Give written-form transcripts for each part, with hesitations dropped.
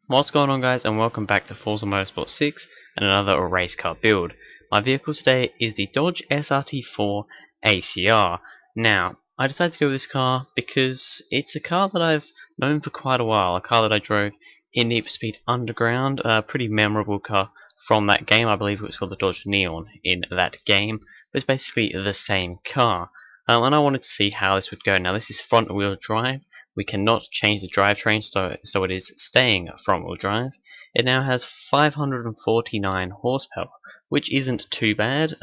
What's going on, guys, and welcome back to Forza Motorsport 6 and another race car build. My vehicle today is the Dodge SRT4 ACR. Now, I decided to go with this car because it's a car that I've known for quite a while, a car that I drove in Need for Speed Underground, a pretty memorable car from that game. I believe it was called the Dodge Neon in that game, but it's basically the same car. And I wanted to see how this would go. Now, this is front wheel drive. We cannot change the drivetrain, so it is staying front wheel drive. It now has 549 horsepower, which isn't too bad.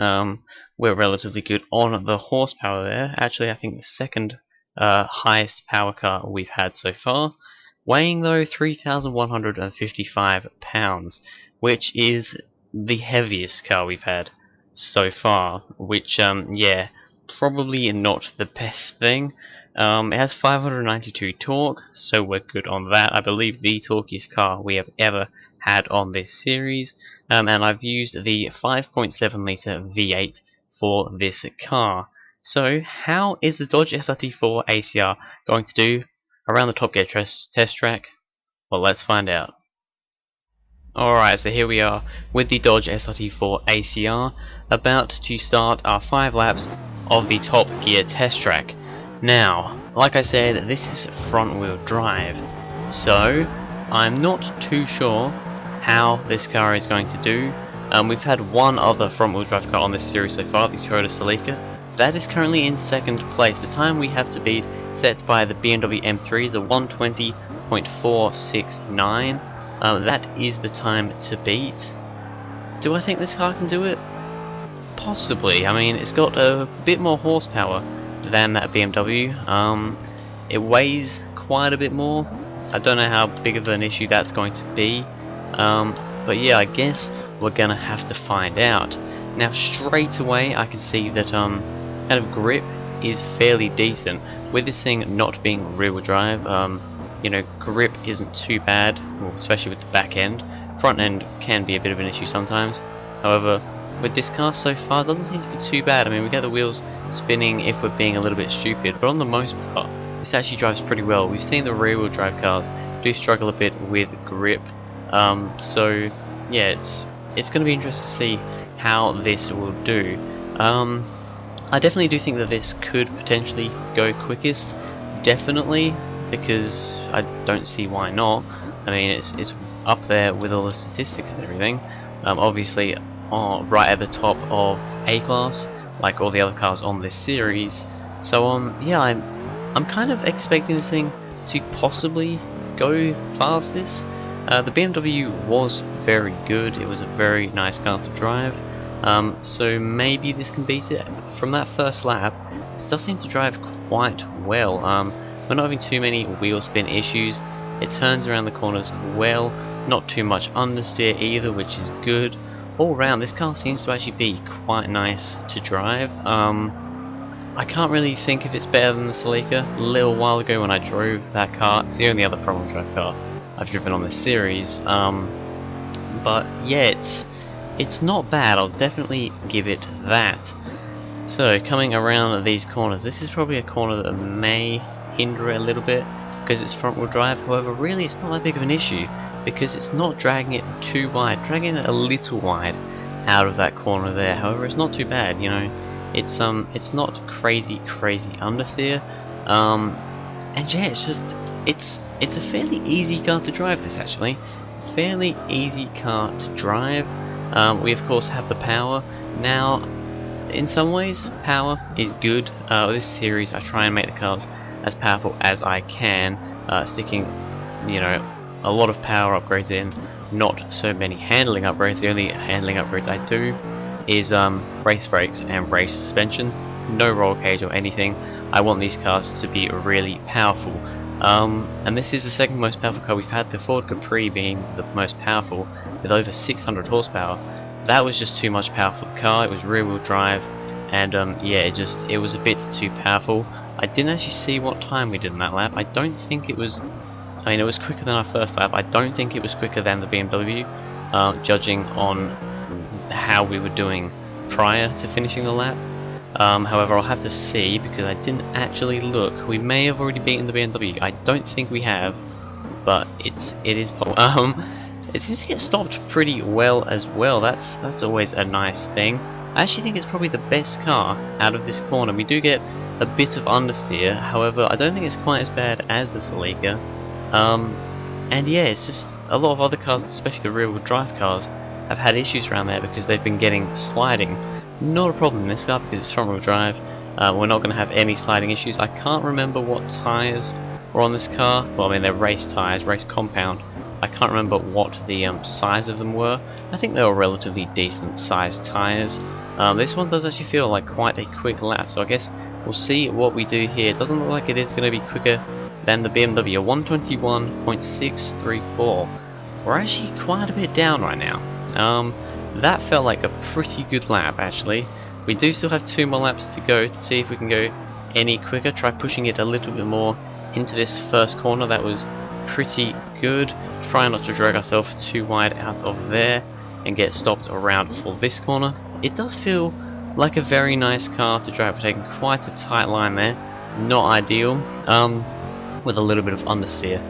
We're relatively good on the horsepower there. Actually, I think the second highest power car we've had so far. Weighing though 3,155 pounds, which is the heaviest car we've had so far, which yeah, probably not the best thing. It has 592 torque, so we're good on that. I believe the torquiest car we have ever had on this series, and I've used the 5.7 litre V8 for this car. So how is the Dodge SRT4 ACR going to do around the Top Gear test track? Well, let's find out. Alright, so here we are with the Dodge SRT4 ACR, about to start our 5 laps of the Top Gear test track. Now, like I said, this is front wheel drive, so I'm not too sure how this car is going to do. We've had one other front wheel drive car on this series so far, the Toyota Celica. That is currently in second place. The time we have to beat, set by the BMW M3, is a 1:20.469. That is the time to beat. Do I think this car can do it? Possibly. I mean, it's got a bit more horsepower than that BMW. It weighs quite a bit more. I don't know how big of an issue that's going to be. But yeah, I guess we're gonna have to find out. Now, straight away, I can see that kind of grip is fairly decent. With this thing not being rear-wheel drive, you know, grip isn't too bad, well, especially with the back end. Front end can be a bit of an issue sometimes. However, with this car so far, it doesn't seem to be too bad. I mean, we get the wheels spinning if we're being a little bit stupid, but on the most part, this actually drives pretty well. We've seen the rear-wheel drive cars do struggle a bit with grip, so yeah, it's going to be interesting to see how this will do. I definitely do think that this could potentially go quickest, definitely, because I don't see why not. I mean, it's up there with all the statistics and everything. Obviously, right at the top of A-Class, like all the other cars on this series. So yeah, I'm kind of expecting this thing to possibly go fastest. The BMW was very good. It was a very nice car to drive. So maybe this can beat it. From that first lap, it does seem to drive quite well. We're not having too many wheel spin issues. It turns around the corners well. Not too much understeer either, which is good. All round, this car seems to actually be quite nice to drive. I can't really think if it's better than the Celica. A little while ago when I drove that car, it's the only other front wheel drive car I've driven on this series. But yeah, it's not bad. I'll definitely give it that. So coming around these corners, this is probably a corner that may hinder it a little bit because it's front wheel drive. However, really it's not that big of an issue, because it's not dragging it too wide, dragging it a little wide out of that corner there. However, it's not too bad, you know. It's not crazy understeer, and yeah, it's a fairly easy car to drive. This actually, fairly easy car to drive. We of course have the power. Now, in some ways, power is good. This series, I try and make the cars as powerful as I can, sticking, you know, a lot of power upgrades in, not so many handling upgrades. The only handling upgrades I do is race brakes and race suspension. No roll cage or anything. I want these cars to be really powerful. And this is the second most powerful car we've had, the Ford Capri being the most powerful with over 600 horsepower. That was just too much power for the car. It was rear wheel drive, and yeah, it was a bit too powerful. I didn't actually see what time we did in that lap. I don't think it was, I mean, it was quicker than our first lap. I don't think it was quicker than the BMW, judging on how we were doing prior to finishing the lap. However, I'll have to see because I didn't actually look. We may have already beaten the BMW. I don't think we have, but it is possible. It seems to get stopped pretty well as well. That's always a nice thing. I actually think it's probably the best car out of this corner. We do get a bit of understeer, however, I don't think it's quite as bad as the Celica. And yeah, it's just a lot of other cars, especially the rear-wheel drive cars, have had issues around there because they've been getting sliding. Not a problem in this car because it's front-wheel drive. We're not going to have any sliding issues. I can't remember what tyres were on this car. Well, I mean, they're race tyres, race compound. I can't remember what the size of them were. I think they were relatively decent sized tyres. This one does actually feel like quite a quick lap, so I guess we'll see what we do here. It doesn't look like it is going to be quicker than the BMW, a 121.634. We're actually quite a bit down right now. That felt like a pretty good lap actually. We do still have 2 more laps to go to see if we can go any quicker. Try pushing it a little bit more into this first corner. That was pretty good. Try not to drag ourselves too wide out of there and get stopped around for this corner. It does feel like a very nice car to drive. We're taking quite a tight line there. Not ideal. With a little bit of understeer.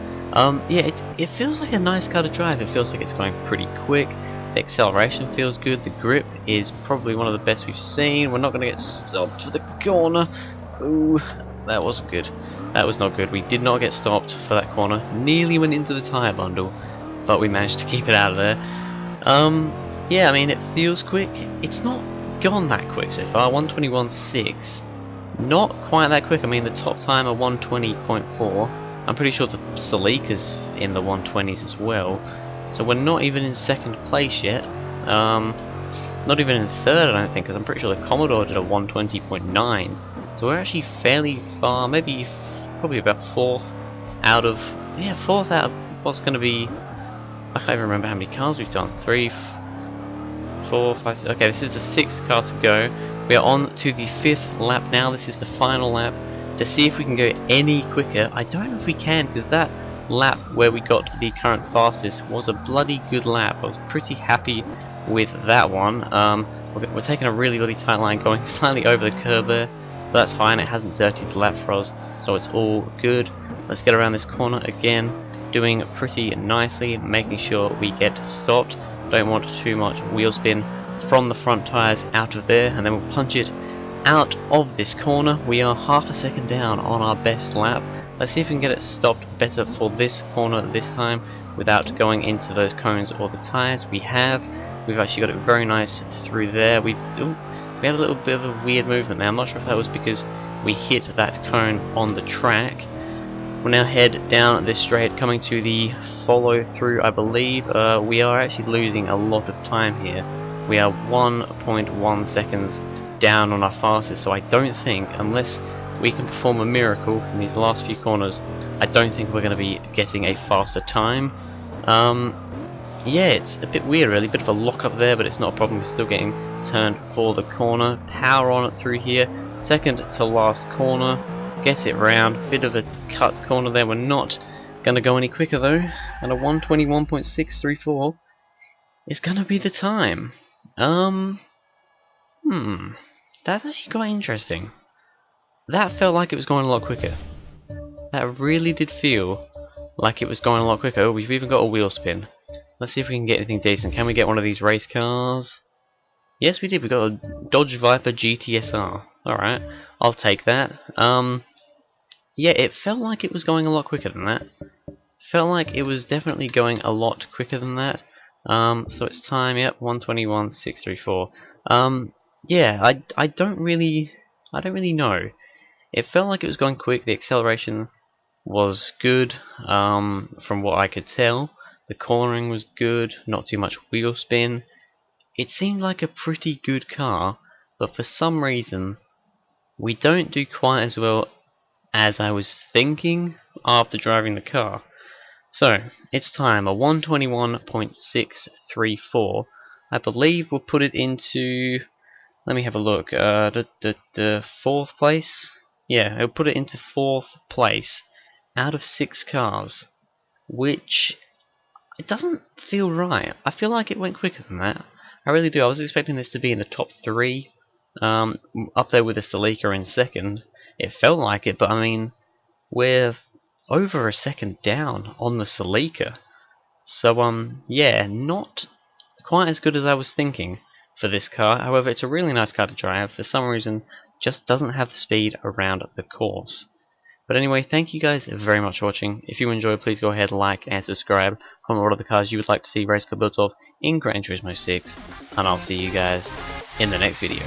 Yeah, it feels like a nice car to drive. It feels like it's going pretty quick. The acceleration feels good. The grip is probably one of the best we've seen. We're not going to get stopped for the corner. Ooh, that wasn't good. That was not good. We did not get stopped for that corner. Nearly went into the tyre bundle, but we managed to keep it out of there. Yeah, I mean, it feels quick. It's not gone that quick so far. 121.6. Not quite that quick. I mean, the top time of 120.4. I'm pretty sure the Celica's in the 120s as well. So we're not even in second place yet. Not even in third, I don't think, because I'm pretty sure the Commodore did a 120.9. So we're actually fairly far, maybe probably about fourth out of what's going to be. I can't even remember how many cars we've done. 3, 4, 5, 6. Okay, this is the 6th car to go. We are on to the 5th lap now. This is the final lap to see if we can go any quicker. I don't know if we can because that lap where we got the current fastest was a bloody good lap. I was pretty happy with that one. We're taking a really tight line, going slightly over the curb there, but that's fine. It hasn't dirtied the lap for us, so it's all good. Let's get around this corner again, doing pretty nicely, making sure we get stopped. Don't want too much wheel spin from the front tyres out of there, and then we'll punch it out of this corner. We are half a second down on our best lap. Let's see if we can get it stopped better for this corner this time without going into those cones or the tyres. We have. We've actually got it very nice through there. We had a little bit of a weird movement there. I'm not sure if that was because we hit that cone on the track. We'll now head down this straight, coming to the follow through, I believe. We are actually losing a lot of time here. We are 1.1 seconds down on our fastest, so I don't think, unless we can perform a miracle in these last few corners, I don't think we're going to be getting a faster time. Yeah, it's a bit weird really, bit of a lock up there, but it's not a problem. We're still getting turned for the corner. Power on it through here, second to last corner, get it round, bit of a cut corner there. We're not going to go any quicker though, and a 121.634 is going to be the time. That's actually quite interesting. That felt like it was going a lot quicker. That really did feel like it was going a lot quicker. Oh, we've even got a wheel spin. Let's see if we can get anything decent. Can we get one of these race cars? Yes, we did. We got a Dodge Viper GTSR. Alright, I'll take that. Yeah, it felt like it was going a lot quicker than that. Felt like it was definitely going a lot quicker than that. So it's time, yep, 121.634. Yeah, I don't really know. It felt like it was going quick. The acceleration was good, from what I could tell. The cornering was good, not too much wheel spin. It seemed like a pretty good car, but for some reason we don't do quite as well as I was thinking after driving the car. So, it's time, a 121.634. I believe we'll put it into, let me have a look, the 4th place? Yeah, it'll put it into 4th place out of 6 cars, which it doesn't feel right. I feel like it went quicker than that. I really do. I was expecting this to be in the top 3 up there with the Celica in second. It felt like it, but I mean, we're over a second down on the Celica. So yeah, not quite as good as I was thinking for this car. However, it's a really nice car to drive. For some reason, just doesn't have the speed around the course. But anyway, thank you guys very much for watching. If you enjoyed, please go ahead, like and subscribe. Comment what other cars you would like to see race car built of in Gran Turismo 6. And I'll see you guys in the next video.